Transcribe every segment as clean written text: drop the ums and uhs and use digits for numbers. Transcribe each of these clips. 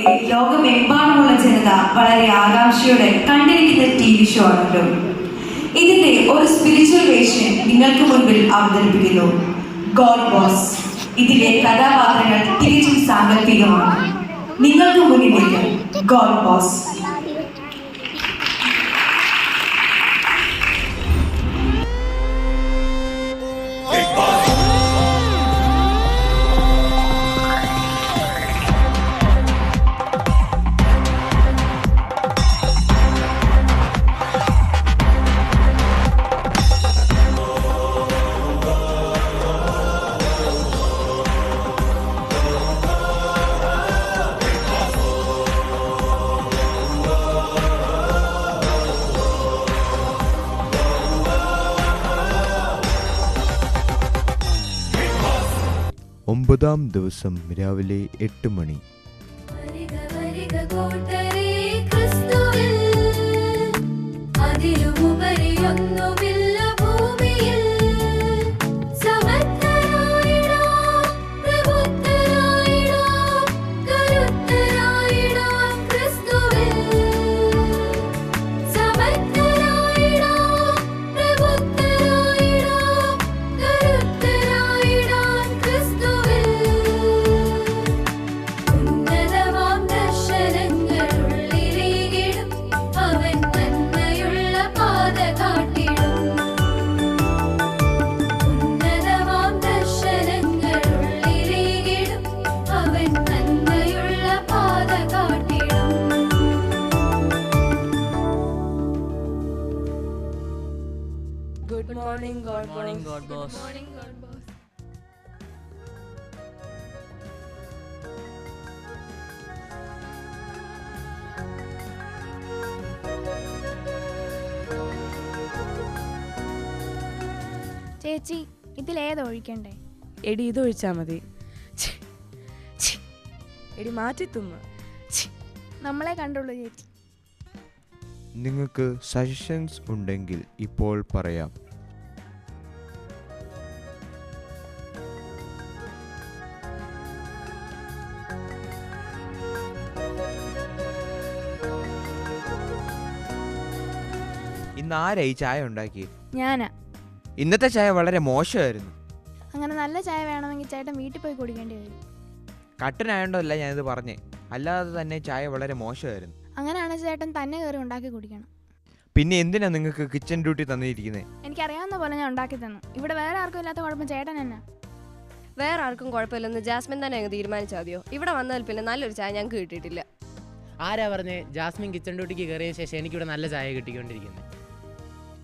പോലെ ലോകമെമ്പാടുമുള്ള ജനത വളരെ ആകാംക്ഷയോടെ കണ്ടിരിക്കുന്ന TV ഷോ ആണല്ലോ. ഇതിന്റെ ഒരു സ്പിരിച്വൽ വേർഷൻ നിങ്ങൾക്ക് മുൻപിൽ അവതരിപ്പിക്കുന്നു. God boss. ഇതിലെ കഥാപാത്രങ്ങൾ തികച്ചും സാങ്കല്പികമാണ്. നിങ്ങൾക്ക് മുന്നിലേക്ക് ഗോഡ് ബോസ്. ഒമ്പതാം ദിവസം രാവിലെ 8 മണി. Good morning, God boss. Morning, God boss. Good morning, God boss. ചേച്ചി, ഇതിലേത് ഒഴിക്കണ്ടേ? എടി ഇതൊഴിച്ചാ മതി. എടി മാറ്റി തുമ്മ. നമ്മളെ കണ്ടുള്ളൂ ചേച്ചി. നിങ്ങൾക്ക് സജഷൻസ് ഉണ്ടെങ്കിൽ ഇപ്പോൾ പറയാം. ഇന്ന് ആരാ ഈ ചായ ഉണ്ടാക്കി? ഞാനാ. ഇന്നത്തെ ചായ വളരെ മോശമായിരുന്നു. അങ്ങനെ നല്ല ചായ വേണമെങ്കിൽ ചേട്ടൻ വീട്ടിൽ പോയി കുടിക്കേണ്ടി വരും. കട്ടനായോണ്ടല്ല ഞാനിത് പറഞ്ഞേ, അല്ലാതെ തന്നെ ചായ വളരെ മോശമായിരുന്നു. അങ്ങനെയാണ് ചേട്ടൻ തന്നെ കയറി ഉണ്ടാക്കി കുടിക്കണം. പിന്നെ എന്തിനാ നിങ്ങൾക്ക് കിച്ചൺ ഡ്യൂട്ടി തന്നിരിക്കുന്നത്? എനിക്കറിയാവുന്ന പോലെ ഞാൻ ഉണ്ടാക്കി തന്നു. ഇവിടെ വേറെ ആർക്കും ഇല്ലാത്ത കുഴപ്പം ചേട്ടൻ എന്നാ? വേറെ ആർക്കും കുഴപ്പമില്ലെന്ന് ജാസ്മിൻ തന്നെ അങ്ങ് തീരുമാനിച്ചാൽ മതിയോ? ഇവിടെ വന്നാൽ പിന്നെ നല്ലൊരു ചായ ഞങ്ങൾക്ക് കിട്ടിയിട്ടില്ല. ആരാ പറഞ്ഞേ ജാസ്മിൻ കിച്ചൺ ഡ്യൂട്ടിക്ക് കയറിയ ശേഷം എനിക്കിവിടെ നല്ല ചായ കിട്ടിക്കൊണ്ടിരിക്കുന്നത്?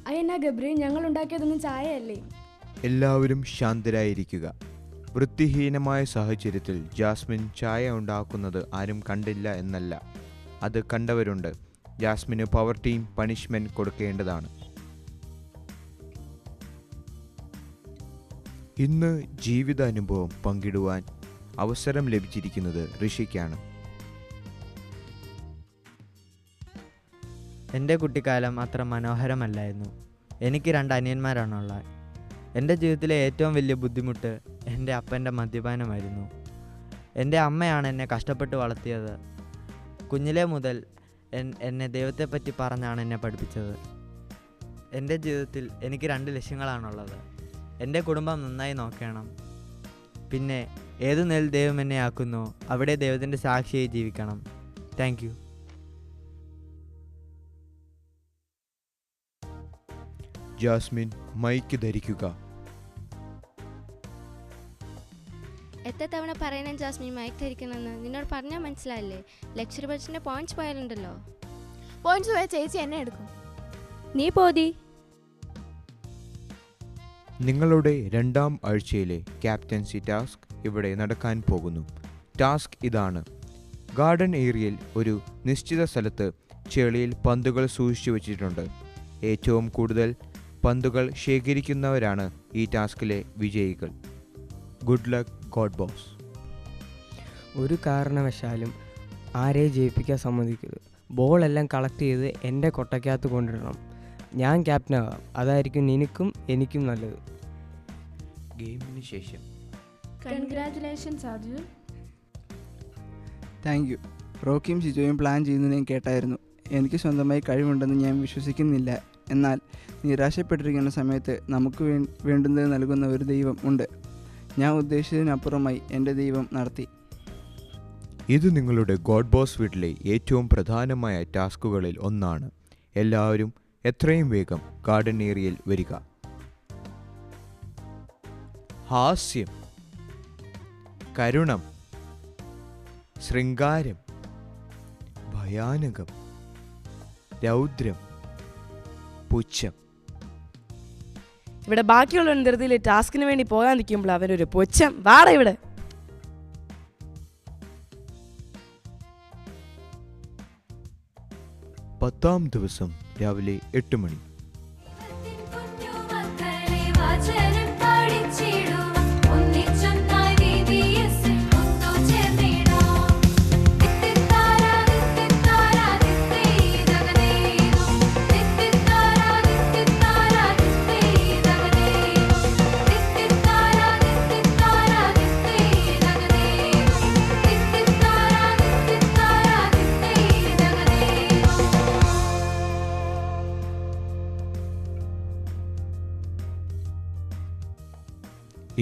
അയ്യന്നാ ഗബ്രി, ഞങ്ങൾ ഉണ്ടാക്കിയതൊന്നും ചായയല്ലേ. എല്ലാവരും ശാന്തരായിരിക്കുക. വൃത്തിഹീനമായ സാഹചര്യത്തിൽ ജാസ്മിൻ ചായ ഉണ്ടാക്കുന്നത് ആരും കണ്ടില്ല എന്നല്ല, അത് കണ്ടവരുണ്ട്. ജാസ്മിന് പവർ ടീം പണിഷ്മെന്റ് കൊടുക്കേണ്ടതാണ്. ഇന്ന് ജീവിതാനുഭവം പങ്കിടുവാൻ അവസരം ലഭിച്ചിരിക്കുന്നത് ഋഷിക്കാണ്. എൻ്റെ കുട്ടിക്കാലം അത്ര മനോഹരമല്ലായിരുന്നു. എനിക്ക് 2 അനിയന്മാരാണുള്ളത്. എൻ്റെ ജീവിതത്തിലെ ഏറ്റവും വലിയ ബുദ്ധിമുട്ട് എൻ്റെ അപ്പൻ്റെ മദ്യപാനമായിരുന്നു. എൻ്റെ അമ്മയാണ് എന്നെ കഷ്ടപ്പെട്ട് വളർത്തിയത്. കുഞ്ഞിലേ മുതൽ എന്നെ ദൈവത്തെപ്പറ്റി പറഞ്ഞാണ് എന്നെ പഠിപ്പിച്ചത്. എൻ്റെ ജീവിതത്തിൽ എനിക്ക് 2 ലക്ഷ്യങ്ങളാണുള്ളത്. എൻ്റെ കുടുംബം നന്നായി നോക്കണം, പിന്നെ ഏതു നിലയിൽ ദൈവം എന്നെ ആക്കുന്നു അവിടെ ദൈവത്തിൻ്റെ സാക്ഷിയായി ജീവിക്കണം. Thank you. ജാസ്മിൻ മൈക്ക് ധരിക്കുക. എത്ര തവണ പറയണം ജാസ്മിൻ മൈക്ക് ധരിക്കണമെന്ന്? നിന്നോട് പറഞ്ഞാൽ മനസ്സിലായില്ലേ? ലെക്ചർ പഠിച്ചിൻ്റെ പോയിന്റ്സ് പോയാലുണ്ടല്ലോ. പോയിന്റ്സ് പോയ ചേച്ചി എന്നെ എടുക്കും. നീ പോതി. നിങ്ങളുടെ 2ാം ആഴ്ചയിലെ ക്യാപ്റ്റൻസി ടാസ്ക് ഇവിടെ നടക്കാൻ പോകുന്നു. ടാസ്ക് ഇതാണ്. ഗാർഡൻ ഏരിയയിൽ ഒരു നിശ്ചിത സ്ഥലത്ത് ചെളിയിൽ പന്തുകൾ സൂക്ഷിച്ചു വച്ചിട്ടുണ്ട്. ഏറ്റവും കൂടുതൽ പന്തുകൾ ശേഖരിക്കുന്നവരാണ് ഈ ടാസ്കിലെ വിജയികൾ. Good luck God boss. ഒരു കാരണവശാലും ആരെയും ജയിപ്പിക്കാൻ സമ്മതിക്കരുത്. ബോളെല്ലാം കളക്ട് ചെയ്ത് എൻ്റെ കൊട്ടയ്ക്കകത്ത് കൊണ്ടിടണം. ഞാൻ ക്യാപ്റ്റനാകാം. അതായിരിക്കും നിനക്കും എനിക്കും നല്ലത്. ഗെയിമിന് ശേഷം കൺഗ്രാറ്റുലേഷൻസ് അർജുൻ. Thank you. റോക്കിയും സിജോയും പ്ലാൻ ചെയ്യുന്നത് ഞാൻ കേട്ടായിരുന്നു. എനിക്ക് സ്വന്തമായി കഴിവുണ്ടെന്ന് ഞാൻ വിശ്വസിക്കുന്നില്ല. എന്നാൽ നിരാശപ്പെട്ടിരിക്കുന്ന സമയത്ത് നമുക്ക് വേണ്ടുന്നത് നൽകുന്ന ഒരു ദൈവം ഉണ്ട്. ഞാൻ ഉദ്ദേശിച്ചതിനപ്പുറമായി എൻ്റെ ദൈവം നടത്തി. ഇത് നിങ്ങളുടെ ഗോഡ് ബോസ് വീട്ടിലെ ഏറ്റവും പ്രധാനമായ ടാസ്കുകളിൽ ഒന്നാണ്. എല്ലാവരും എത്രയും വേഗം ഗാർഡൻ ഏരിയയിൽ വരിക. ഹാസ്യം, കരുണം, ശൃംഗാരം, ഭയാനകം, രൗദ്രം, പുച്ഛം. ഇവിടെ ബാക്കിയുള്ള ധൃതിയിൽ ടാസ്കിന് വേണ്ടി പോകാൻ നിൽക്കുമ്പോൾ അവരൊരു പൊച്ചം വാട ഇവിടെ. പത്താം ദിവസം രാവിലെ 8 മണി.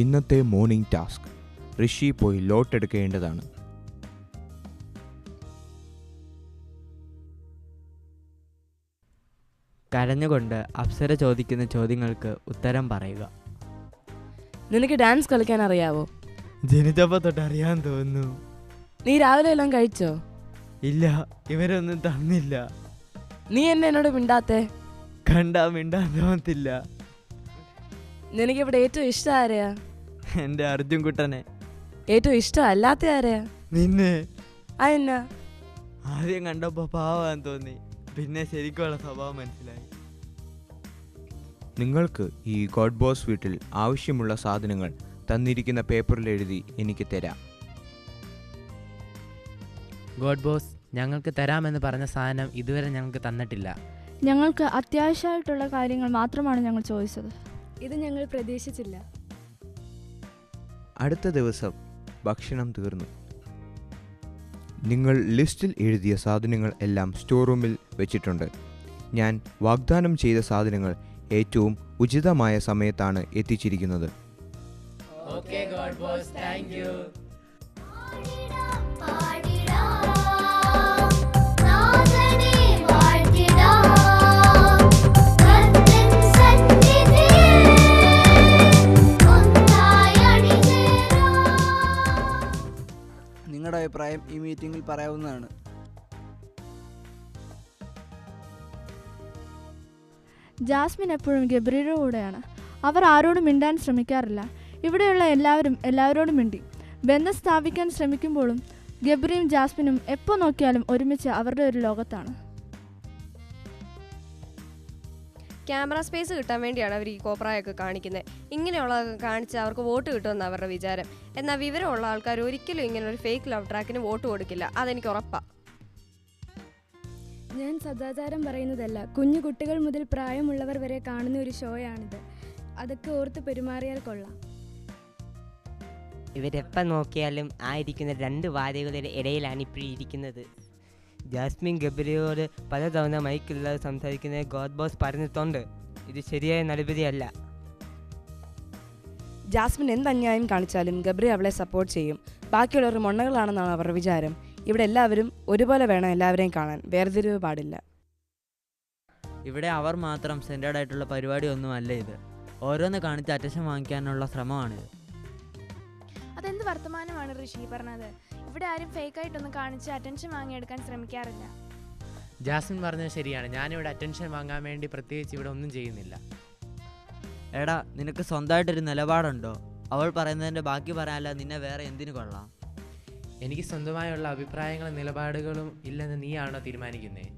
ഇന്നത്തെ മോർണിംഗ് ടാസ്ക്, ഋഷി പോയി ലോട്ട് എടുക്കേണ്ടതാണ്. കരഞ്ഞുകൊണ്ട് അപ്സര ചോദിക്കുന്ന ചോദ്യങ്ങൾക്ക് ഉത്തരം പറയുക. നിനക്ക് ഡാൻസ് കളിക്കാൻ അറിയാവോ? ജനിച്ചപ്പോൾ തൊട്ട് അറിയാൻ തോന്നുന്നു. നീ രാവിലെ എല്ലാം കഴിച്ചോ? ഇല്ല, ഇവരൊന്നും തന്നില്ല. നീ എന്നെ എന്നോട് മിണ്ടാത്തേ? കണ്ടാ മിണ്ടാൻ തോന്നത്തില്ല. നിനക്ക് ഇവിടെ ഏറ്റവും ഇഷ്ടം ആരെയാ? എൻ്റെ അർജുൻ കുട്ടനെ. ഏറ്റവും ഇഷ്ടം അല്ലാത്ത ആരെയാ? നിന്നെ. അതെന്നാ? ആദ്യം കണ്ടപ്പോൾ പാവാൻ തോന്നി, പിന്നെ ശരിക്കുള്ള സ്വഭാവം മനസ്സിലായി. നിങ്ങൾക്ക് ഈ ഗോഡ് ബോസ് വീട്ടിൽ ആവശ്യമുള്ള സാധനങ്ങൾ തന്നിരിക്കുന്ന പേപ്പറിൽ എഴുതി എനിക്ക് തരാം. ഗോഡ് ബോസ്, ഞങ്ങൾക്ക് തരാമെന്ന് പറഞ്ഞ സാധനം ഇതുവരെ ഞങ്ങൾക്ക് തന്നിട്ടില്ല. ഞങ്ങൾക്ക് അത്യാവശ്യമായിട്ടുള്ള കാര്യങ്ങൾ മാത്രമാണ് ഞങ്ങൾ ചോദിച്ചത്. ഇത് ഞങ്ങൾ പ്രതീക്ഷിച്ചില്ല. അടുത്ത ദിവസം ഭക്ഷണം തീർന്നു. നിങ്ങൾ ലിസ്റ്റിൽ എഴുതിയ സാധനങ്ങൾ എല്ലാം സ്റ്റോർ റൂമിൽ വെച്ചിട്ടുണ്ട്. ഞാൻ വാഗ്ദാനം ചെയ്ത സാധനങ്ങൾ ഏറ്റവും ഉചിതമായ സമയത്താണ് എത്തിച്ചിരിക്കുന്നത്. Okay god boss, thank you. നിങ്ങളുടെ അഭിപ്രായം ഈ മീറ്റിംഗിൽ പറയാവുന്നതാണ്. ജാസ്മിൻ എപ്പോഴും ഗബ്രിയുടെ കൂടെയാണ്. അവർ ആരോടും മിണ്ടാൻ ശ്രമിക്കാറില്ല. ഇവിടെയുള്ള എല്ലാവരോടും മിണ്ടി. ബന്ധം സ്ഥാപിക്കാൻ ശ്രമിക്കുമ്പോഴും ഗബ്രിയും ജാസ്മിനും എപ്പോൾ നോക്കിയാലും ഒരുമിച്ച് അവരുടെ ഒരു ലോകത്താണ്. ക്യാമറ സ്പേസ് കിട്ടാൻ വേണ്ടിയാണ് അവർ ഈ കോപ്രായൊക്കെ കാണിക്കുന്നത്. ഇങ്ങനെയുള്ളതൊക്കെ കാണിച്ച് അവർക്ക് വോട്ട് കിട്ടുമെന്ന് അവരുടെ വിചാരം. എന്നാൽ വിവരമുള്ള ആൾക്കാർ ഒരിക്കലും ഇങ്ങനെ ഒരു ഫേക്ക് ലവ് ട്രാക്കിന് വോട്ട് കൊടുക്കില്ല, അതെനിക്ക് ഉറപ്പാണ്. ഞാൻ സദാചാരം പറയുന്നതല്ല, കുഞ്ഞു കുട്ടികൾ മുതൽ പ്രായമുള്ളവർ വരെ കാണുന്ന ഒരു ഷോയാണിത്. അതൊക്കെ ഓർത്ത് പെരുമാറിയാൽ കൊള്ളാം. ഇവരെപ്പം നോക്കിയാലും ആയിരിക്കുന്ന രണ്ട് വാദികളുടെ ഇടയിലാണ് ഇപ്പോൾ ഇരിക്കുന്നത്. ജാസ്മിൻ ഗബ്രിയോട് പലതവണ മൈക്കില്ലാതെ സംസാരിക്കുന്നത് ഗോഡ് ബോസ് പറഞ്ഞിട്ടുണ്ട്. ഇത് ശരിയായ നടപടിയല്ല. ജാസ്മിൻ എന്ത് അന്യായം കാണിച്ചാലും ഗബ്രി അവളെ സപ്പോർട്ട് ചെയ്യും. ബാക്കിയുള്ളവർ മൊണ്ണകളാണെന്നാണ് അവരുടെ വിചാരം. ഇവിടെ എല്ലാവരും ഒരുപോലെ വേണം എല്ലാവരെയും കാണാൻ, വേർതിരിവ് പാടില്ല. ഇവിടെ അവർ മാത്രം സെൻറ്റേഡ് ആയിട്ടുള്ള പരിപാടി ഒന്നുമല്ല ഇത്. ഓരോന്ന് കാണിച്ച് അറ്റൻഷൻ വാങ്ങിക്കാനുള്ള ശ്രമമാണിത്. അതെന്ത് വർത്തമാനമാണ് ഋഷി പറഞ്ഞത്? ഇവിടെ ആരും ഫേക്കായിട്ടൊന്നും കാണിച്ച് അറ്റൻഷൻ വാങ്ങിയെടുക്കാൻ ശ്രമിക്കാറില്ല. ജാസ്മിൻ പറഞ്ഞത് ശരിയാണ്. ഞാനിവിടെ അറ്റൻഷൻ വാങ്ങാൻ വേണ്ടി പ്രത്യേകിച്ച് ഇവിടെ ഒന്നും ചെയ്യുന്നില്ല. എടാ, നിനക്ക് സ്വന്തമായിട്ടൊരു നിലപാടുണ്ടോ? അവൾ പറയുന്നതിൻ്റെ ബാക്കി പറയാനല്ല നിന്നെ വേറെ എന്തിനു കൊള്ളാം? എനിക്ക് സ്വന്തമായുള്ള അഭിപ്രായങ്ങളും നിലപാടുകളും ഇല്ലെന്ന് നീയാണോ തീരുമാനിക്കുന്നത്?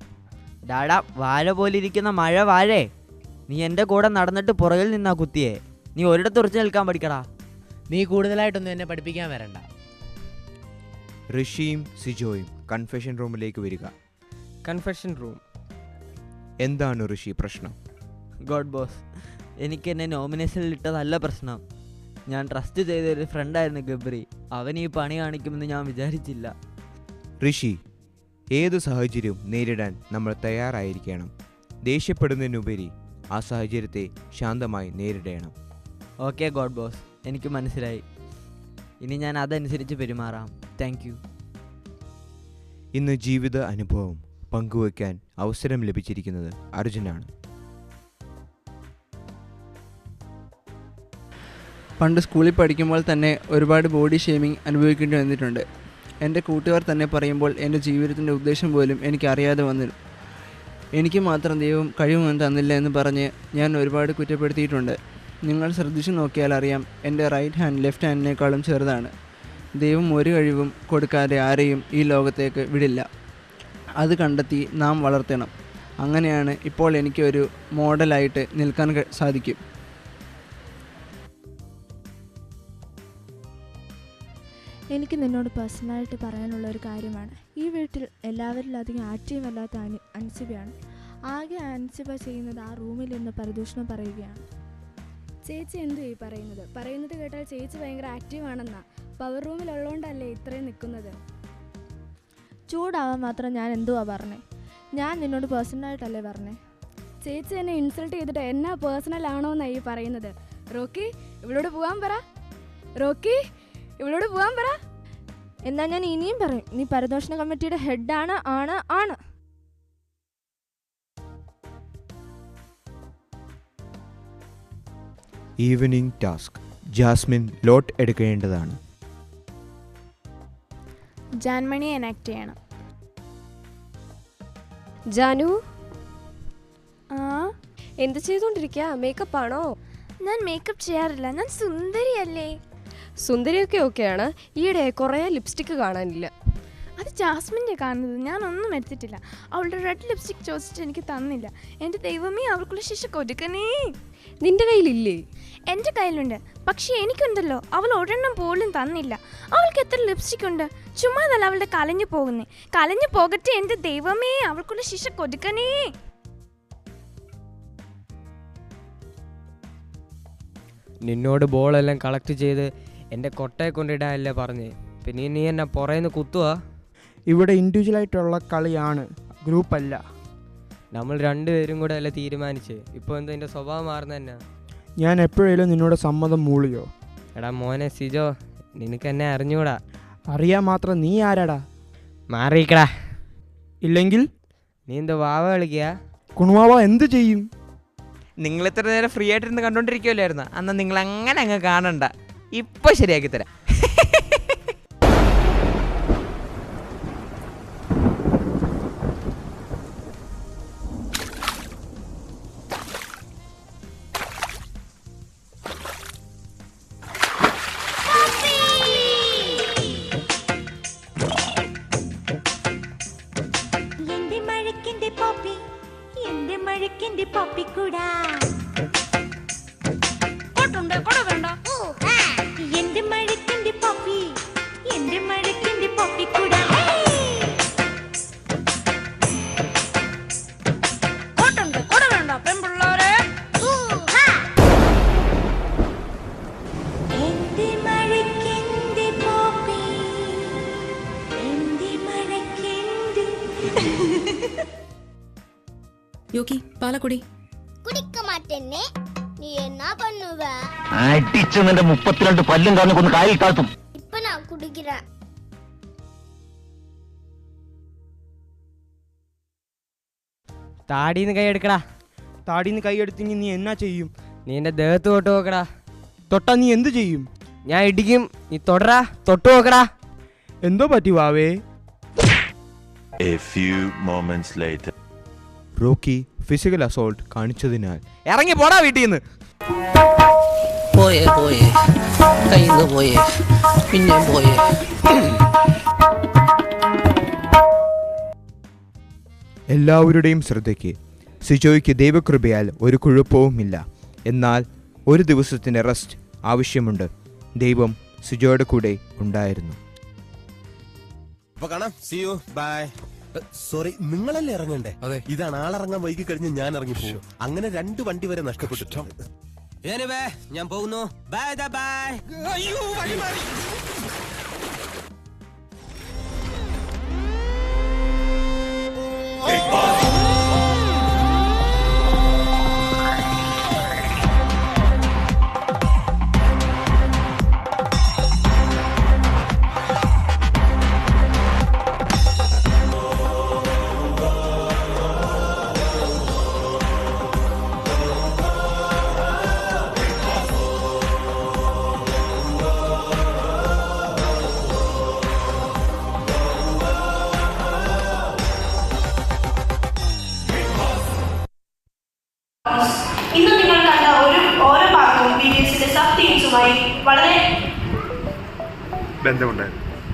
ഡാടാ, വാഴ പോലിരിക്കുന്ന മഴ വാഴേ, നീ എൻ്റെ കൂടെ നടന്നിട്ട് പുറകിൽ നിന്നാ കുത്തിയേ. നീ ഒരിടത്ത് ഉറച്ചു നിൽക്കാൻ പഠിക്കടാ. നീ കൂടുതലായിട്ടൊന്നും എന്നെ പഠിപ്പിക്കാൻ വരണ്ട. ഋഷിയും സിജോയും കൺഫെഷൻ റൂമിലേക്ക് വരിക. Confession room. എന്താണ് ഋഷി പ്രശ്നം? ഗോഡ് ബോസ്, എനിക്ക് എന്നെ നോമിനേഷനിൽ ഇട്ടതല്ല പ്രശ്നം. ഞാൻ ട്രസ്റ്റ് ചെയ്തൊരു ഫ്രണ്ടായിരുന്നു ഗബ്രി. അവൻ ഈ പണി കാണിക്കുമെന്ന് ഞാൻ വിചാരിച്ചില്ല. ഋഷി, ഏത് സാഹചര്യവും നേരിടാൻ നമ്മൾ തയ്യാറായിരിക്കണം. ദേഷ്യപ്പെടുന്നതിനുപരി ആ സാഹചര്യത്തെ ശാന്തമായി നേരിടണം. ഓക്കെ ഗോഡ് ബോസ്, എനിക്ക് മനസ്സിലായി. ഇനി ഞാൻ അതനുസരിച്ച് പെരുമാറാം. Thank you. ഇന്ന് ജീവിത അനുഭവം പങ്കുവയ്ക്കാൻ അവസരം ലഭിച്ചിരിക്കുന്നത് അർജുനാണ്. പണ്ട് സ്കൂളിൽ പഠിക്കുമ്പോൾ തന്നെ ഒരുപാട് ബോഡി ഷേമിംഗ് അനുഭവിക്കേണ്ടി വന്നിട്ടുണ്ട്. എൻ്റെ കൂട്ടുകാർ തന്നെ പറയുമ്പോൾ എൻ്റെ ജീവിതത്തിൻ്റെ ഉദ്ദേശം പോലും എനിക്കറിയാതെ വന്നിരുന്നു. എനിക്ക് മാത്രം ദൈവം കഴിവൊന്നും തന്നില്ല എന്ന് പറഞ്ഞ് ഞാൻ ഒരുപാട് കുറ്റപ്പെടുത്തിയിട്ടുണ്ട്. നിങ്ങൾ ശ്രദ്ധിച്ചു നോക്കിയാൽ അറിയാം, എൻ്റെ റൈറ്റ് ഹാൻഡ് ലെഫ്റ്റ് ഹാൻഡിനേക്കാളും ചെറുതാണ്. ദൈവം ഒരു കഴിവും കൊടുക്കാതെ ആരെയും ഈ ലോകത്തേക്ക് വിടില്ല. അത് കണ്ടെത്തി നാം വളർത്തണം. അങ്ങനെയാണ് ഇപ്പോൾ എനിക്കൊരു മോഡലായിട്ട് നിൽക്കാൻ സാധിക്കും. എനിക്ക് നിന്നോട് പേഴ്സണലായിട്ട് പറയാനുള്ള ഒരു കാര്യമാണ്. ഈ വീട്ടിൽ എല്ലാവരിലും അധികം ആക്റ്റീവ് അല്ലാത്ത അൻസിബയാണ്. ആകെ അൻസിബ ചെയ്യുന്നത് ആ റൂമിൽ നിന്ന് പരദൂഷണം പറയുകയാണ്. ചേച്ചി എന്തു ഈ പറയുന്നത് കേട്ടാൽ ചേച്ചി ഭയങ്കര ആക്റ്റീവാണെന്നാ. പവർ റൂമിലുള്ളതുകൊണ്ടല്ലേ ഇത്രയും നിൽക്കുന്നത്. ചൂടാവാൻ മാത്രം ഞാൻ എന്തുവാ പറഞ്ഞേ? ഞാൻ നിന്നോട് പേഴ്സണലായിട്ടല്ലേ പറഞ്ഞേ? ചേച്ചി എന്നെ ഇൻസൾട്ട് ചെയ്തിട്ട് എന്നാ പേഴ്സണൽ ആണോ എന്നാ ഈ പറയുന്നത്? റോക്കി ഇവളോട് പോകാൻ പറ. റോക്കി ഇവളോട് പോകാൻ പറ. എന്നാ ഞാൻ ഇനിയും പറയും, നീ പരദൂഷണ കമ്മിറ്റിയുടെ ഹെഡാണ്. ആണ്. Evening task. ജാസ്മിൻ ലോട്ട് എടുക്കേണ്ടതാണ്. ജാൻമണി എനാക്ട് ചെയ്യണം. ജാനു ആ, എന്ത് ചെയ്തോണ്ടിരിക്കുക? മേക്കപ്പ് ആണോ? ഞാൻ മേക്കപ്പ് ചെയ്യാറില്ല, ഞാൻ സുന്ദരിയല്ലേ. സുന്ദരിയൊക്കെ ഓക്കെയാണ്. ഈയിടെ കുറേ ലിപ്സ്റ്റിക്ക് കാണാനില്ല. അത് ജാസ്മിൻ്റെ കാണുന്നത്, ഞാനൊന്നും എടുത്തിട്ടില്ല. അവളുടെ റെഡ് ലിപ്സ്റ്റിക് ചോദിച്ചിട്ട് എനിക്ക് തന്നില്ല. എൻ്റെ ദൈവമേ, അവൾക്കുള്ള ശിക്ഷ കൊടുക്കണേ. നിന്റെ കയ്യിലില്ലേ? എൻ്റെ കയ്യിലുണ്ട്, പക്ഷേ എനിക്കുണ്ടല്ലോ. അവൾ ഒരെണ്ണം പോലും തന്നില്ല. അവൾക്ക് എത്ര ലിപ്സ്റ്റിക് ഉണ്ട്? ചുമ്മാതല്ല അവളുടെ കലഞ്ഞു പോകട്ടെ. എൻ്റെ ദൈവമേ, അവൾക്കുള്ള ശിക്ഷ കൊടുക്കണേ. നിന്നോട് ബോളെല്ലാം കളക്ട് ചെയ്ത് എൻ്റെ കൊട്ടയെ കൊണ്ടിടാനല്ലേ പറഞ്ഞേ, പിന്നെ നീ എന്നെ പുറയുന്ന കുത്തുവാ. ഇവിടെ ഇൻഡിവിജ്വലായിട്ടുള്ള കളിയാണ്, ഗ്രൂപ്പല്ല. നമ്മൾ രണ്ടുപേരും കൂടെ അല്ലേ തീരുമാനിച്ച്. ഇപ്പോൾ എന്താ എൻ്റെ സ്വഭാവം മാറുന്ന തന്നെ? ഞാൻ എപ്പോഴേലും നിന്നോട് സമ്മതം മൂളിയോ? എടാ മോനെ സിജോ, നിനക്ക് എന്നെ അറിഞ്ഞൂടാ. അറിയാൻ മാത്രം നീ ആരാടാ? മാറിയിക്കടാ. ഇല്ലെങ്കിൽ നീ എന്താ വാവ കളിക്കുക? കുണുവാവ എന്ത് ചെയ്യും? നിങ്ങൾ ഇത്ര നേരം ഫ്രീ ആയിട്ടിരുന്ന് കണ്ടോണ്ടിരിക്കുമല്ലായിരുന്നു. അന്ന് നിങ്ങൾ അങ്ങനെ അങ്ങ് കാണണ്ട. ഇപ്പൊ ശരിയാക്കി തരാം. யோகி பாலக்குடி குடிக்க மாட்டேன்னே நீ என்ன பண்ணுவ? அடிச்சு நின்ற 32 பல்லும் காரணம் கொண்டு காயில் தாழ்த்தும். இப்ப நான் குடிக்கிறேன். താടിന്ന് കൈ എടുക്കടാ. താടിന്ന് കൈ എടുത്തെങ്കിൽ നീ എന്നാ ചെയ്യും? നീ എൻ്റെ ദേഹത്ത് തൊട്ട് നോക്കടാ. തൊട്ടാ നീ എന്ത് ചെയ്യും? ഞാൻ ഇടിക്കും. നീ തൊടറാ, തൊട്ട് നോക്കടാ. എന്തോ പറ്റി വാവേ? A few moments later. Rocky physical assault കാണിച്ചതിനാൽ ഇറങ്ങി പോടാ വീട്ടിൽ നിന്ന്. പോയേ കയ്യിൽ പോയേ, പിന്നെ പോയേ. എല്ലാവരുടെയും ശ്രദ്ധയ്ക്ക്, സിജോയ്ക്ക് ദൈവകൃപയാൽ ഒരു കുഴപ്പവുമില്ല. എന്നാൽ ഒരു ദിവസത്തിൻ്റെ റെസ്റ്റ് ആവശ്യമുണ്ട്. ദൈവം സിജോയുടെ കൂടെ ഉണ്ടായിരുന്നു. സോറി, നിങ്ങളല്ലേ ഇറങ്ങണ്ടേ? ഇതാണ് ആളിറങ്ങാൻ വൈകി കഴിഞ്ഞ് ഞാൻ ഇറങ്ങിപ്പോകും. അങ്ങനെ 2 വണ്ടി വരെ നഷ്ടപ്പെട്ടു. ഞാൻ പോകുന്നു. Bye bye.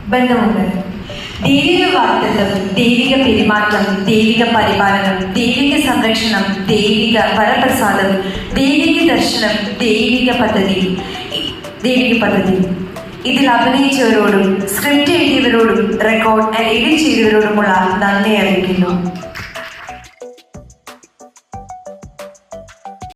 ബന്ധമുണ്ട്. ദൈവിക വാഗ്ദത്തം, ദൈവിക പെരുമാറ്റം, ദൈവിക പരിപാലനം, ദൈവിക സംരക്ഷണം, ദൈവിക വരപ്രസാദം, ദൈവിക ദർശനം, ദൈവിക പദ്ധതി. ഇതിൽ അഭിനയിച്ചവരോടും സ്ക്രിപ്റ്റ് എഴുതിയവരോടും റെക്കോർഡ് എഡിറ്റ് ചെയ്തവരോടുമുള്ള നന്ദി അറിയിക്കുന്നു.